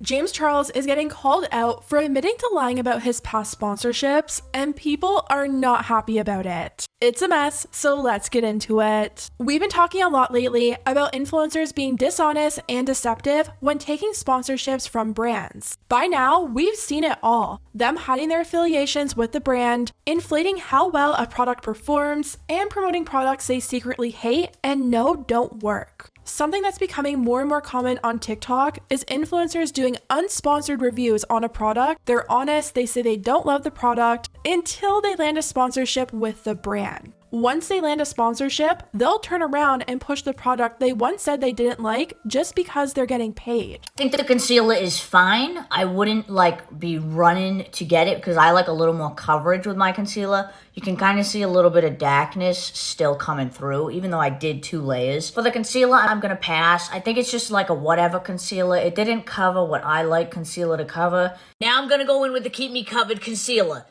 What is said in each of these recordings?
James Charles is getting called out for admitting to lying about his past sponsorships, and people are not happy about it. It's a mess, so let's get into it. We've been talking a lot lately about influencers being dishonest and deceptive when taking sponsorships from brands. By now, we've seen it all. Them hiding their affiliations with the brand, inflating how well a product performs, and promoting products they secretly hate and know don't work. Something that's becoming more and more common on TikTok is influencers doing unsponsored reviews on a product. They're honest, they say they don't love the product until they land a sponsorship with the brand. Once they land a sponsorship, they'll turn around and push the product they once said they didn't like just because they're getting paid. I think the concealer is fine. I wouldn't be running to get it because I like a little more coverage with my concealer. You can kind of see a little bit of darkness still coming through, even though I did 2 layers. For the concealer, I'm gonna pass. I think it's just like a whatever concealer. It didn't cover what I like concealer to cover. Now I'm gonna go in with the Keep Me Covered concealer.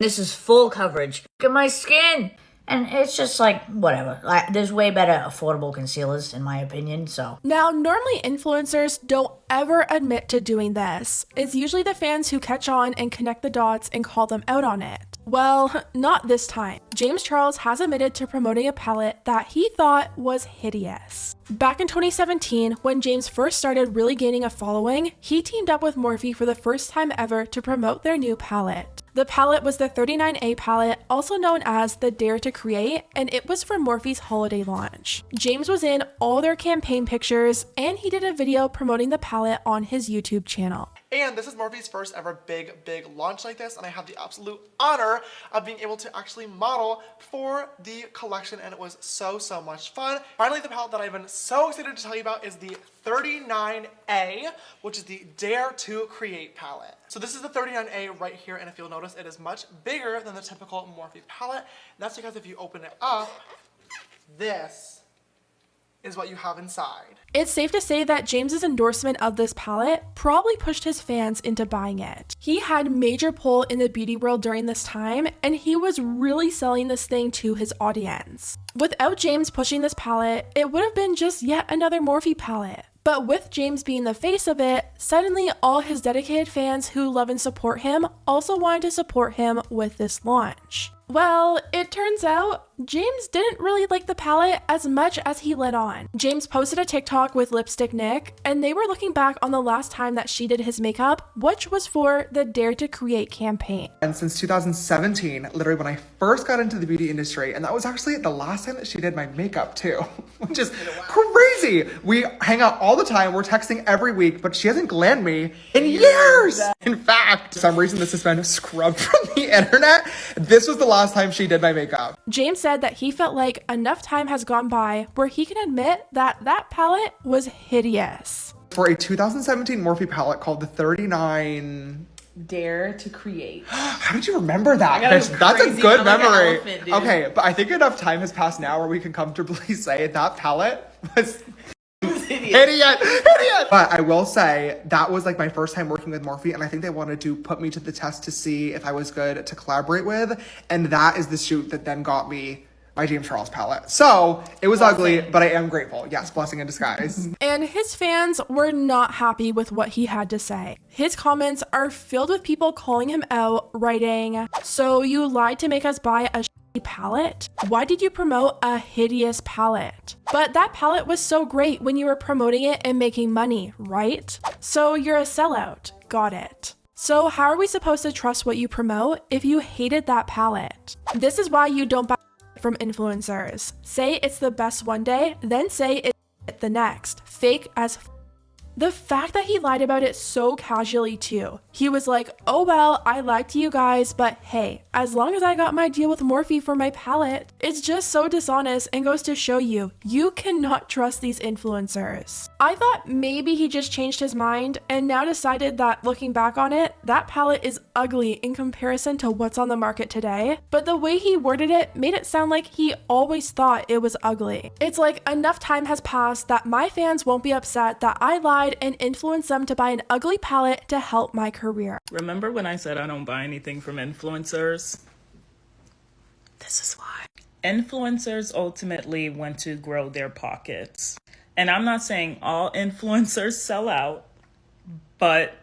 This is full coverage. Look at my skin. And it's just whatever. There's way better affordable concealers, in my opinion, so. Now, normally influencers don't ever admit to doing this. It's usually the fans who catch on and connect the dots and call them out on it. Well, not this time. James Charles has admitted to promoting a palette that he thought was hideous. Back in 2017, when James first started really gaining a following, he teamed up with Morphe for the first time ever to promote their new palette. The palette was the 39A palette, also known as the Dare to Create, and it was for Morphe's holiday launch. James was in all their campaign pictures, and he did a video promoting the palette on his YouTube channel. And this is Morphe's first ever big launch like this, and I have the absolute honor of being able to actually model for the collection, and it was so much fun. Finally, the palette that I've been so excited to tell you about is the 39A, which is the Dare to Create palette. So this is the 39A right here, and if you'll notice, it is much bigger than the typical Morphe palette. And that's because if you open it up, this is what you have inside. It's safe to say that James's endorsement of this palette probably pushed his fans into buying it. He had major pull in the beauty world during this time, and he was really selling this thing to his audience. Without James pushing this palette, it would have been just yet another Morphe palette. But with James being the face of it, suddenly all his dedicated fans who love and support him also wanted to support him with this launch. Well, it turns out James didn't really like the palette as much as he let on. James posted a TikTok with Lipstick Nick, and they were looking back on the last time that she did his makeup, which was for the Dare to Create campaign. And since 2017, literally when I first got into the beauty industry, and that was actually the last time that she did my makeup too, which is crazy. We hang out all the time, we're texting every week, but she hasn't glammed me in years. In fact, for some reason this has been scrubbed from the internet. This was the last time she did my makeup. James said that he felt like enough time has gone by where he can admit that that palette was hideous. For a 2017 Morphe palette called the 39... Dare to Create. How did you remember that? That's a good memory. Elephant, dude. Okay, but I think enough time has passed now where we can comfortably say that palette was idiot. But I will say that was my first time working with Morphe, and I think they wanted to put me to the test to see if I was good to collaborate with, and that is the shoot that then got me my James Charles palette. So it was ugly, but I am grateful. Yes, blessing in disguise. And his fans were not happy with what he had to say. His comments are filled with people calling him out, writing, "So you lied to make us buy a shitty palette? Why did you promote a hideous palette? But that palette was so great when you were promoting it and making money, right? So you're a sellout. Got it. So how are we supposed to trust what you promote if you hated that palette? This is why you don't buy from influencers. Say it's the best one day, then say it's the next. Fake as The fact that he lied about it so casually too. He was like, oh well, I lied to you guys, but hey, as long as I got my deal with Morphe for my palette. It's just so dishonest and goes to show you, you cannot trust these influencers. I thought maybe he just changed his mind and now decided that looking back on it, that palette is ugly in comparison to what's on the market today. But the way he worded it made it sound like he always thought it was ugly. It's like enough time has passed that my fans won't be upset that I lied and influence them to buy an ugly palette to help my career. Remember when I said I don't buy anything from influencers? This is why. Influencers ultimately want to grow their pockets. And I'm not saying all influencers sell out, but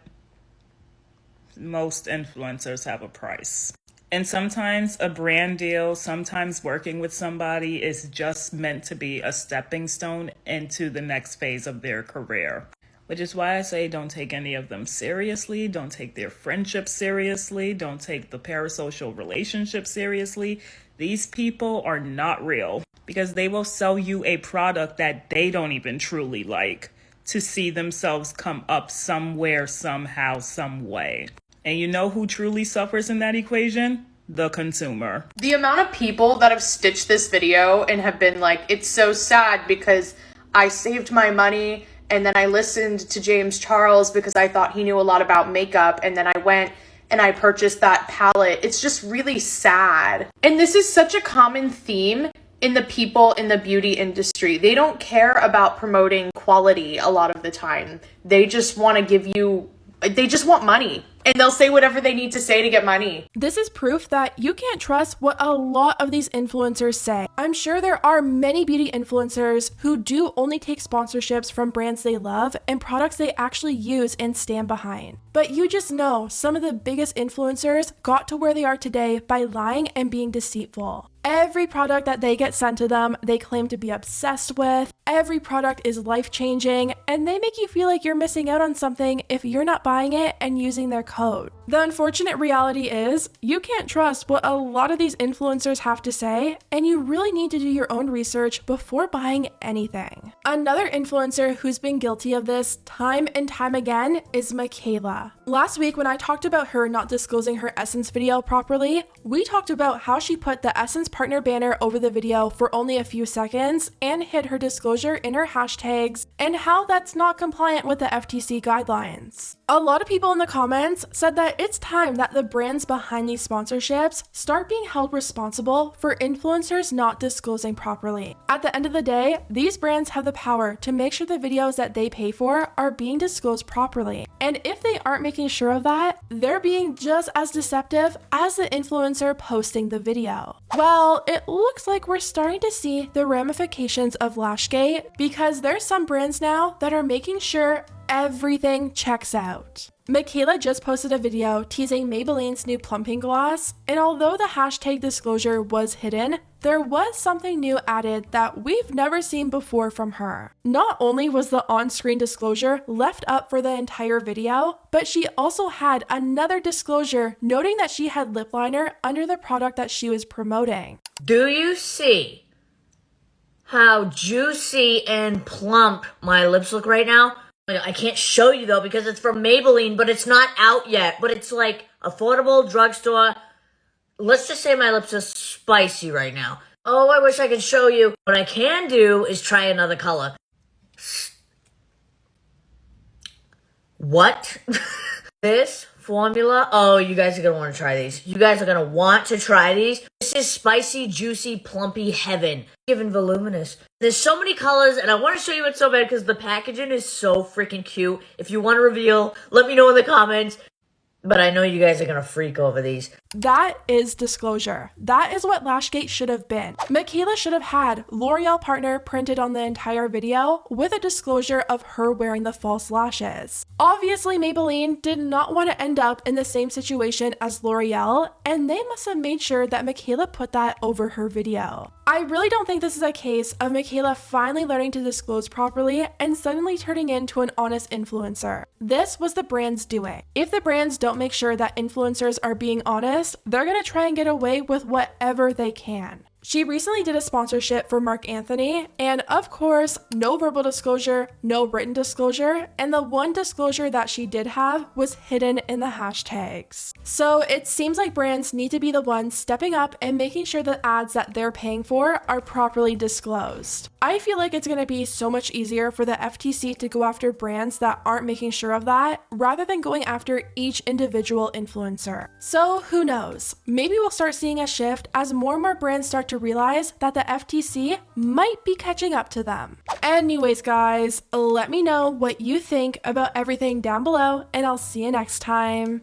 most influencers have a price. And sometimes a brand deal, sometimes working with somebody is just meant to be a stepping stone into the next phase of their career. Which is why I say don't take any of them seriously. Don't take their friendship seriously. Don't take the parasocial relationship seriously. These people are not real because they will sell you a product that they don't even truly like to see themselves come up somewhere, somehow, some way. And you know who truly suffers in that equation? The consumer. The amount of people that have stitched this video and have been like, it's so sad because I saved my money and then I listened to James Charles because I thought he knew a lot about makeup, and then I went and I purchased that palette. It's just really sad. And this is such a common theme in the people in the beauty industry. They don't care about promoting quality a lot of the time. They just want to give you, they just want money. And they'll say whatever they need to say to get money. This is proof that you can't trust what a lot of these influencers say. I'm sure there are many beauty influencers who do only take sponsorships from brands they love and products they actually use and stand behind. But you just know some of the biggest influencers got to where they are today by lying and being deceitful. Every product that they get sent to them, they claim to be obsessed with. Every product is life-changing, and they make you feel like you're missing out on something if you're not buying it and using their code. The unfortunate reality is, you can't trust what a lot of these influencers have to say, and you really need to do your own research before buying anything. Another influencer who's been guilty of this time and time again is Macleod. Last week when I talked about her not disclosing her Essence video properly, we talked about how she put the Essence partner banner over the video for only a few seconds and hid her disclosure in her hashtags, and how that's not compliant with the FTC guidelines. A lot of people in the comments said that it's time that the brands behind these sponsorships start being held responsible for influencers not disclosing properly. At the end of the day, these brands have the power to make sure the videos that they pay for are being disclosed properly. And if they aren't making sure of that, they're being just as deceptive as the influencer posting the video. Well, it looks like we're starting to see the ramifications of Lashgate, because there's some brands now that are making sure everything checks out. Macleod just posted a video teasing Maybelline's new plumping gloss, and although the hashtag disclosure was hidden, there was something new added that we've never seen before from her. Not only was the on-screen disclosure left up for the entire video, but she also had another disclosure noting that she had lip liner under the product that she was promoting. Do you see how juicy and plump my lips look right now? I can't show you though because it's from Maybelline, but it's not out yet. But it's like affordable drugstore. Let's just say my lips are spicy right now. Oh, I wish I could show you. What I can do is try another color. What? This formula? Oh, you guys are going to want to try these. You guys are going to want to try these. This is spicy, juicy, plumpy heaven. Even voluminous. There's so many colors, and I want to show you it so bad because the packaging is so freaking cute. If you want to reveal, let me know in the comments. But I know you guys are going to freak over these. That is disclosure. That is what Lashgate should have been. Macleod should have had L'Oreal partner printed on the entire video with a disclosure of her wearing the false lashes. Obviously, Maybelline did not want to end up in the same situation as L'Oreal, and they must have made sure that Macleod put that over her video. I really don't think this is a case of Macleod finally learning to disclose properly and suddenly turning into an honest influencer. This was the brand's doing. If the brands don't make sure that influencers are being honest, they're gonna try and get away with whatever they can. She recently did a sponsorship for Marc Anthony, and of course, no verbal disclosure, no written disclosure, and the one disclosure that she did have was hidden in the hashtags. So it seems like brands need to be the ones stepping up and making sure the ads that they're paying for are properly disclosed. I feel like it's going to be so much easier for the FTC to go after brands that aren't making sure of that, rather than going after each individual influencer. So who knows? Maybe we'll start seeing a shift as more and more brands start to realize that the FTC might be catching up to them. Anyways, guys, let me know what you think about everything down below, and I'll see you next time.